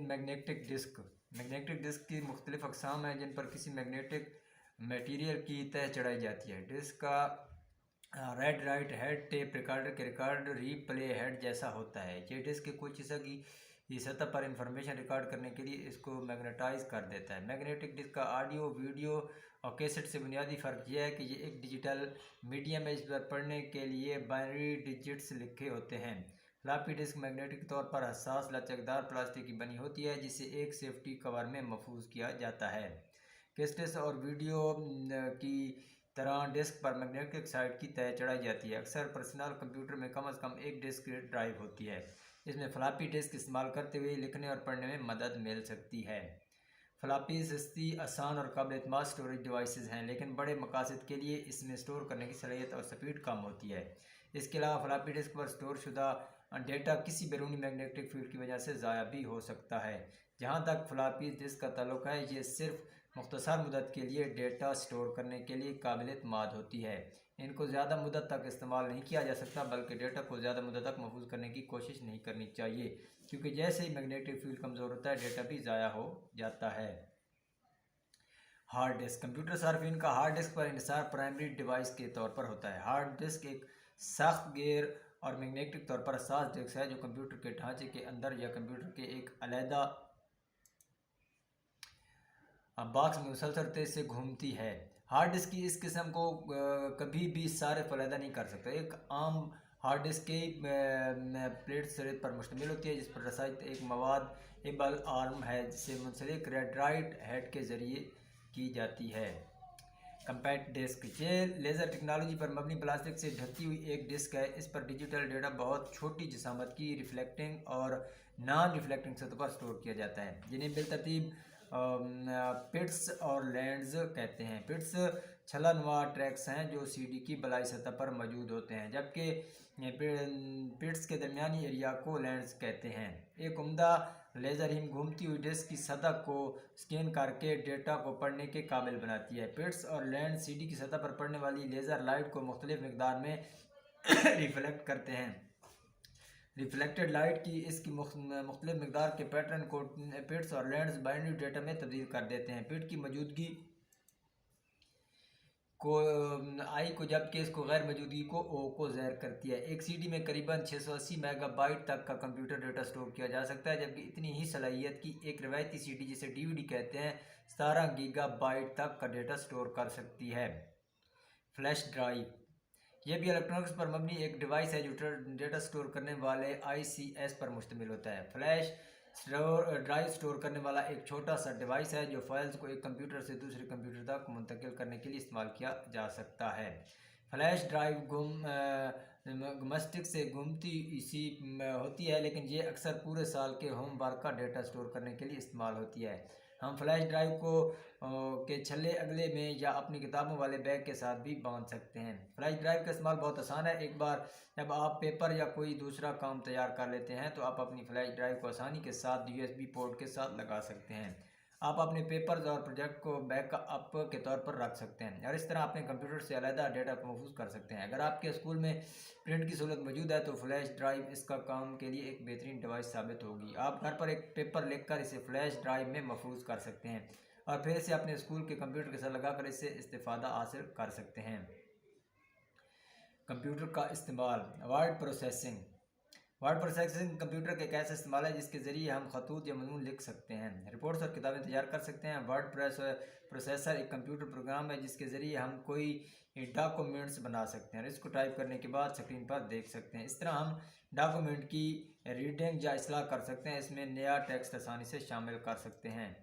Magnetic disk کی مختلف اقسام ہیں جن پر کسی میگنیٹک میٹیریل کی تہ چڑھائی جاتی ہے۔ ڈسک کا read write head tape recorder کے ریکارڈ ری پلے ہیڈ جیسا ہوتا ہے۔ یہ ڈسک کے کچھ حصہ کی سطح پر انفارمیشن ریکارڈ کرنے کے لیے اس کو میگنیٹائز کر دیتا ہے۔ میگنیٹک ڈسک کا آڈیو، ویڈیو اور کیسٹ سے بنیادی فرق یہ ہے کہ یہ ایک ڈیجیٹل میڈیم ہے جس پر پڑھنے کے لیے بائنری ڈیجٹس لکھے ہوتے ہیں۔ فلاپی ڈسک میگنیٹک طور پر حساس لچکدار پلاسٹک کی بنی ہوتی ہے جسے ایک سیفٹی کور میں محفوظ کیا جاتا ہے۔ کیسٹس اور ویڈیو کی طرح ڈسک پر میگنیٹک سائٹ کی تہ چڑھائی جاتی ہے۔ اکثر پرسنل کمپیوٹر میں کم از کم ایک ڈسک ڈرائیو ہوتی ہے۔ اس میں فلاپی ڈسک استعمال کرتے ہوئے لکھنے اور پڑھنے میں مدد مل سکتی ہے۔ فلاپی سستی، آسان اور قابل اعتماد سٹوریج ڈیوائسز ہیں، لیکن بڑے مقاصد کے لیے اس میں سٹور کرنے کی صلاحیت اور سپیڈ کم ہوتی ہے۔ اس کے علاوہ فلاپی ڈسک پر سٹور شدہ ڈیٹا کسی بیرونی میگنیٹک فیلڈ کی وجہ سے ضائع بھی ہو سکتا ہے۔ جہاں تک فلاپی ڈسک کا تعلق ہے، یہ صرف مختصر مدت کے لیے ڈیٹا سٹور کرنے کے لیے قابل اعتماد ہوتی ہے۔ ان کو زیادہ مدت تک استعمال نہیں کیا جا سکتا، بلکہ ڈیٹا کو زیادہ مدت تک محفوظ کرنے کی کوشش نہیں کرنی چاہیے، کیونکہ جیسے ہی میگنیٹک فیلڈ کمزور ہوتا ہے ڈیٹا بھی ضائع ہو جاتا ہے۔ Hard disk. کمپیوٹر صارفین کا ہارڈ ڈسک پر انحصار پرائمری ڈیوائس کے طور پر ہوتا ہے۔ ہارڈ ڈسک ایک سخت گیر اور میگنیٹک طور پر حساس ڈسک ہے جو کمپیوٹر کے ڈھانچے کے اندر یا کمپیوٹر کے ایک علیحدہ باکس میں مسلسل تیزی سے گھومتی ہے۔ ہارڈ ڈسک کی اس قسم کو کبھی بھی صارف علیحدہ نہیں کر سکتا۔ ایک عام ہارڈ ڈسک کئی پلیٹ سرحد پر مشتمل ہوتی ہے جس پر رسائی ایک مواد ایبل آرم ہے جسے منسلک ریڈ رائٹ ہیڈ کے ذریعے کی جاتی ہے۔ Compact disk. یہ لیزر ٹیکنالوجی پر مبنی پلاسٹک سے ڈھکی ہوئی ایک ڈسک ہے۔ اس پر ڈیجیٹل ڈیٹا بہت چھوٹی جسامت کی ریفلیکٹنگ اور نان ریفلیکٹنگ سطح پر سٹور کیا جاتا ہے، جنہیں بالترتیب پٹس اور لینڈز کہتے ہیں۔ پٹس چھلا نما ٹریکس ہیں جو سی ڈی کی بالائی سطح پر موجود ہوتے ہیں، جبکہ پٹس کے درمیانی ایریا کو لینڈز کہتے ہیں۔ ایک عمدہ لیزر ہیم گھومتی ہوئی ڈسک کی سطح کو سکین کر کے ڈیٹا کو پڑھنے کے قابل بناتی ہے۔ پٹس اور لینڈز سی ڈی کی سطح پر پڑنے والی لیزر لائٹ کو مختلف مقدار میں ریفلیکٹ کرتے ہیں۔ ریفلیکٹڈ لائٹ کی اس کی مختلف مقدار کے پیٹرن کو پٹس اور لینڈز بائنری ڈیٹا میں تبدیل کر دیتے ہیں۔ پٹ کی موجودگی کو آئی کو جبکہ اس کو غیر موجودگی کو او کو ظاہر کرتی ہے۔ ایک سی ڈی میں قریباً 680 میگا بائٹ تک کا کمپیوٹر ڈیٹا سٹور کیا جا سکتا ہے، جبکہ اتنی ہی صلاحیت کی ایک روایتی سی ڈی جسے ڈی وی ڈی کہتے ہیں 17 گیگا بائٹ تک کا ڈیٹا سٹور کر سکتی ہے۔ Flash drive. یہ بھی الیکٹرانکس پر مبنی ایک ڈیوائس ہے جو ڈیٹا سٹور کرنے والے آئی سی ایس پر مشتمل ہوتا ہے۔ فلیش ڈرائیو سٹور کرنے والا ایک چھوٹا سا ڈیوائس ہے جو فائلز کو ایک کمپیوٹر سے دوسرے کمپیوٹر تک منتقل کرنے کے لیے استعمال کیا جا سکتا ہے۔ فلیش ڈرائیو گمسٹک سے گھومتی سی ہوتی ہے، لیکن یہ اکثر پورے سال کے ہوم ورک کا ڈیٹا سٹور کرنے کے لیے استعمال ہوتی ہے۔ ہم فلیش ڈرائیو کو کے چھلے اگلے میں یا اپنی کتابوں والے بیگ کے ساتھ بھی باندھ سکتے ہیں۔ فلیش ڈرائیو کا استعمال بہت آسان ہے۔ ایک بار جب آپ پیپر یا کوئی دوسرا کام تیار کر لیتے ہیں تو آپ اپنی فلیش ڈرائیو کو آسانی کے ساتھ یو ایس بی پورٹ کے ساتھ لگا سکتے ہیں۔ آپ اپنے پیپرز اور پروجیکٹ کو بیک اپ کے طور پر رکھ سکتے ہیں اور اس طرح اپنے کمپیوٹر سے علیحدہ ڈیٹا کو محفوظ کر سکتے ہیں۔ اگر آپ کے اسکول میں پرنٹ کی سہولت موجود ہے تو فلیش ڈرائیو اس کا کام کے لیے ایک بہترین ڈیوائس ثابت ہوگی۔ آپ گھر پر ایک پیپر لکھ کر اسے فلیش ڈرائیو میں محفوظ کر سکتے ہیں اور پھر اسے اپنے اسکول کے کمپیوٹر کے ساتھ لگا کر اس سے استفادہ حاصل کر سکتے ہیں۔ کمپیوٹر کا استعمال۔ Word processing. Word processing computer کا ایک ایسا استعمال ہے جس کے ذریعے ہم خطوط یا مضمون لکھ سکتے ہیں، رپورٹس اور کتابیں تیار کر سکتے ہیں۔ ورڈ پروسیسر ایک کمپیوٹر پروگرام ہے جس کے ذریعے ہم کوئی ڈاکومنٹس بنا سکتے ہیں اور اس کو ٹائپ کرنے کے بعد اسکرین پر دیکھ سکتے ہیں۔ اس طرح ہم ڈاکومنٹ کی ریڈنگ یا اصلاح کر سکتے ہیں، اس میں نیا ٹیکسٹ آسانی سے شامل کر سکتے ہیں۔